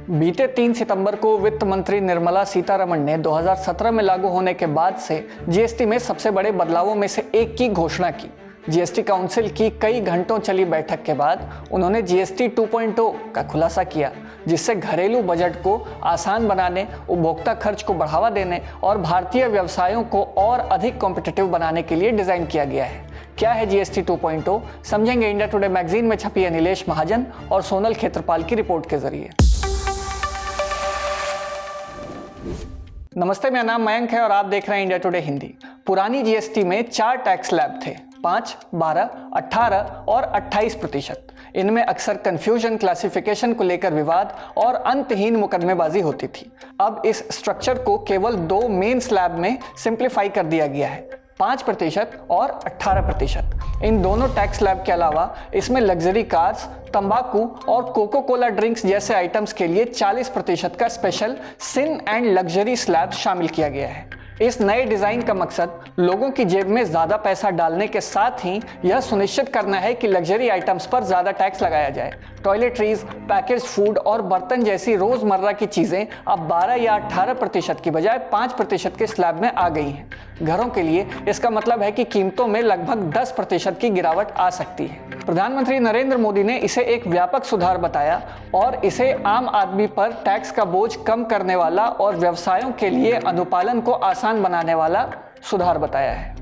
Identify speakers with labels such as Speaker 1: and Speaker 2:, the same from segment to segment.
Speaker 1: बीते 3 सितंबर को वित्त मंत्री निर्मला सीतारमण ने 2017 में लागू होने के बाद से जीएसटी में सबसे बड़े बदलावों में से एक की घोषणा की। जीएसटी काउंसिल की कई घंटों चली बैठक के बाद उन्होंने जीएसटी 2.0 का खुलासा किया, जिससे घरेलू बजट को आसान बनाने, उपभोक्ता खर्च को बढ़ावा देने और भारतीय व्यवसायों को और अधिक कॉम्पिटिटिव बनाने के लिए डिजाइन किया गया है। क्या है जीएसटी 2.0, समझेंगे इंडिया टुडे मैगजीन में छपी है नीलेश महाजन और सोनल खेत्रपाल की रिपोर्ट के जरिए। नमस्ते, मेरा नाम मयंक है और आप देख रहे हैं इंडिया टुडे हिंदी। पुरानी जीएसटी में 4 टैक्स स्लैब थे, 5, 12, 18 और 28%। इनमें अक्सर कंफ्यूजन, क्लासिफिकेशन को लेकर विवाद और अंतहीन मुकदमेबाजी होती थी। अब इस स्ट्रक्चर को केवल 2 मेन स्लैब में सिंप्लीफाई कर दिया गया है, 5% और 18%। इन दोनों टैक्स स्लैब के अलावा इसमें लग्जरी कार्स, तंबाकू और कोको कोला ड्रिंक्स जैसे आइटम्स के लिए 40% का special sin and luxury slab शामिल किया गया है। इस नए डिजाइन का मकसद लोगों की जेब में ज्यादा पैसा डालने के साथ ही यह सुनिश्चित करना है कि लग्जरी आइटम्स पर ज्यादा टैक्स लगाया जाए। टॉयलेटरीज, पैकेज्ड फूड और बर्तन जैसी रोजमर्रा की चीजें अब 12 या 18% की बजाय 5% के स्लैब में आ गई हैं। घरों के लिए इसका मतलब है कि कीमतों में लगभग 10% की गिरावट आ सकती है। प्रधानमंत्री नरेंद्र मोदी ने इसे एक व्यापक सुधार बताया और इसे आम आदमी पर टैक्स का बोझ कम करने वाला और व्यवसायों के लिए अनुपालन को आसान बनाने वाला सुधार बताया है।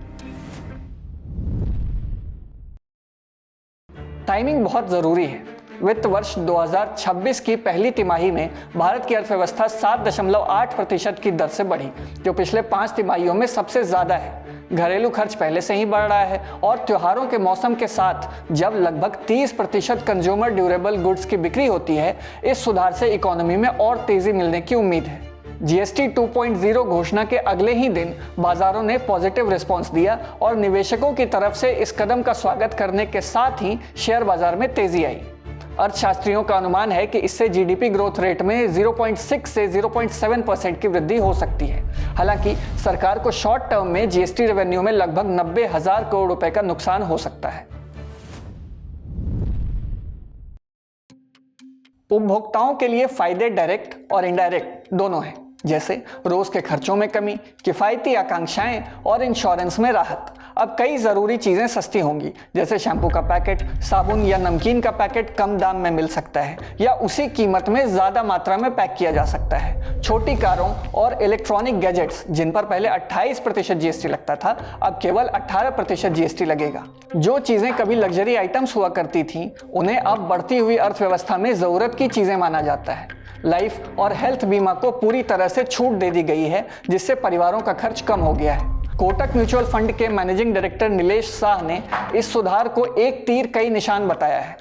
Speaker 1: टाइमिंग बहुत जरूरी है। वित्त वर्ष 2026 की पहली तिमाही में भारत की अर्थव्यवस्था 7.8% की दर से बढ़ी, जो पिछले 5 तिमाहियों में सबसे ज्यादा है। घरेलू खर्च पहले से ही बढ़ रहा है और त्योहारों के मौसम के साथ जब लगभग 30% कंज्यूमर ड्यूरेबल गुड्स की बिक्री होती है, इस सुधार से इकोनॉमी में और तेजी मिलने की उम्मीद है। जीएसटी 2.0 घोषणा के अगले ही दिन बाजारों ने पॉजिटिव रिस्पांस दिया और निवेशकों की तरफ से इस कदम का स्वागत करने के साथ ही शेयर बाजार में तेजी आई। अर्थशास्त्रियों का अनुमान है कि इससे जीडीपी ग्रोथ रेट में 0.6 से 0.7% की वृद्धि हो सकती है। हालांकि सरकार को शॉर्ट टर्म में जीएसटी रेवेन्यू में लगभग 90,000 करोड़ रुपए का नुकसान हो सकता है। उपभोक्ताओं के लिए फायदे डायरेक्ट और इनडायरेक्ट दोनों हैं, जैसे रोज के खर्चों में कमी, किफायती आकांक्षाएं और इंश्योरेंस में राहत। अब कई जरूरी चीजें सस्ती होंगी, जैसे शैम्पू का पैकेट, साबुन या नमकीन का पैकेट कम दाम में मिल सकता है या उसी कीमत में ज्यादा मात्रा में पैक किया जा सकता है। छोटी कारों और इलेक्ट्रॉनिक गैजेट्स, जिन पर पहले 28% जीएसटी लगता था, अब केवल 18% जीएसटी लगेगा। जो चीजें कभी लग्जरी आइटम्स हुआ करती थी, उन्हें अब बढ़ती हुई अर्थव्यवस्था में जरूरत की चीजें माना जाता है। लाइफ और हेल्थ बीमा को पूरी तरह से छूट दे दी गई है, जिससे परिवारों का खर्च कम हो गया है। कोटक म्यूचुअल फंड के मैनेजिंग डायरेक्टर नीलेश शाह ने इस सुधार को एक तीर कई निशान बताया है।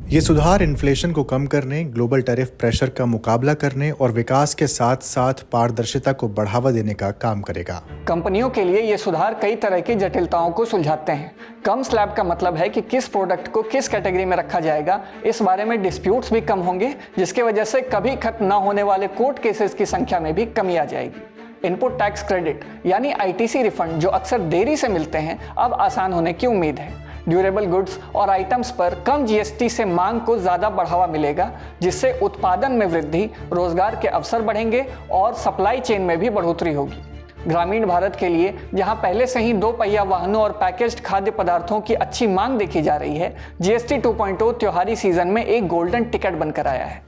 Speaker 2: ये सुधार इन्फ्लेशन को कम करने, ग्लोबल टैरिफ प्रेशर का मुकाबला करने और विकास के साथ साथ पारदर्शिता को बढ़ावा देने का काम करेगा।
Speaker 1: कंपनियों के लिए ये सुधार कई तरह की जटिलताओं को सुलझाते हैं। कम स्लैब का मतलब है कि किस प्रोडक्ट को किस कैटेगरी में रखा जाएगा, इस बारे में डिस्प्यूट्स भी कम होंगे, जिसकी वजह से कभी खत्म न होने वाले कोर्ट केसेस की संख्या में भी कमी आ जाएगी। इनपुट टैक्स क्रेडिट यानी आईटीसी रिफंड, जो अक्सर देरी से मिलते हैं, अब आसान होने की उम्मीद है। ड्यूरेबल गुड्स और आइटम्स पर कम जीएसटी से मांग को ज्यादा बढ़ावा मिलेगा, जिससे उत्पादन में वृद्धि, रोजगार के अवसर बढ़ेंगे और सप्लाई चेन में भी बढ़ोतरी होगी। ग्रामीण भारत के लिए, जहां पहले से ही 2 पहिया वाहनों और पैकेज्ड खाद्य पदार्थों की अच्छी मांग देखी जा रही है, जीएसटी 2.0 त्योहारी सीजन में एक गोल्डन टिकट बनकर आया है।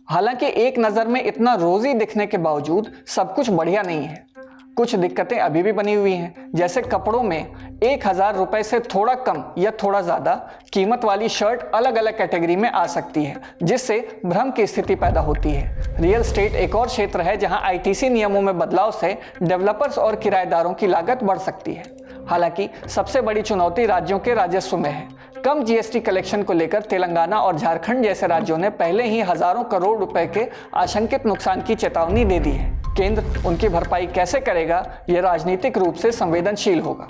Speaker 1: हालांकि एक नजर में इतना रोजी दिखने के बावजूद सब कुछ बढ़िया नहीं है। कुछ दिक्कतें अभी भी बनी हुई हैं, जैसे कपड़ों में 1,000 रुपए से थोड़ा कम या थोड़ा ज्यादा कीमत वाली शर्ट अलग अलग कैटेगरी में आ सकती है, जिससे भ्रम की स्थिति पैदा होती है। रियल एस्टेट एक और क्षेत्र है जहां आईटीसी नियमों में बदलाव से डेवलपर्स और किराएदारों की लागत बढ़ सकती है। हालांकि सबसे बड़ी चुनौती राज्यों के राजस्व में है। कम जीएसटी कलेक्शन को लेकर तेलंगाना और झारखंड जैसे राज्यों ने पहले ही हजारों करोड़ रुपए के आशंकित नुकसान की चेतावनी दे दी है। केंद्र उनकी भरपाई कैसे करेगा, यह राजनीतिक रूप से संवेदनशील होगा।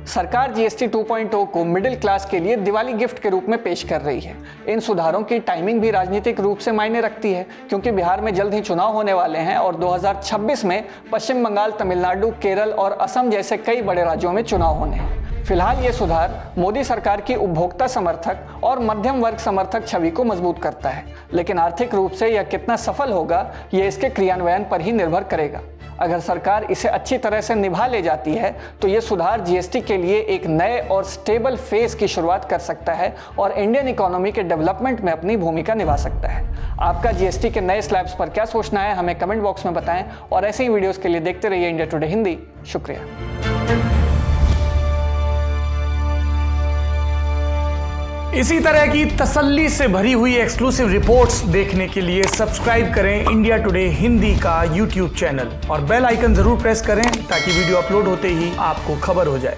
Speaker 1: सरकार जीएसटी 2.0 को मिडिल क्लास के लिए दिवाली गिफ्ट के रूप में पेश कर रही है। इन सुधारों की टाइमिंग भी राजनीतिक रूप से मायने रखती है, क्योंकि बिहार में जल्द ही चुनाव होने वाले हैं और 2026 में पश्चिम बंगाल, तमिलनाडु, केरल और असम जैसे कई बड़े राज्यों में चुनाव होने हैं। फिलहाल ये सुधार मोदी सरकार की उपभोक्ता समर्थक और मध्यम वर्ग समर्थक छवि को मजबूत करता है, लेकिन आर्थिक रूप से यह कितना सफल होगा ये इसके क्रियान्वयन पर ही निर्भर करेगा। अगर सरकार इसे अच्छी तरह से निभा ले जाती है तो ये सुधार जीएसटी के लिए एक नए और स्टेबल फेज की शुरुआत कर सकता है और इंडियन इकोनॉमी के डेवलपमेंट में अपनी भूमिका निभा सकता है। आपका जीएसटी के नए स्लैब्स पर क्या सोचना है, हमें कमेंट बॉक्स में बताएं और ऐसे ही वीडियोस के लिए देखते रहिए इंडिया टुडे हिंदी। शुक्रिया।
Speaker 3: इसी तरह की तसल्ली से भरी हुई एक्सक्लूसिव रिपोर्ट्स देखने के लिए सब्सक्राइब करें इंडिया टुडे हिंदी का यूट्यूब चैनल और बेल आइकन जरूर प्रेस करें ताकि वीडियो अपलोड होते ही आपको खबर हो जाए।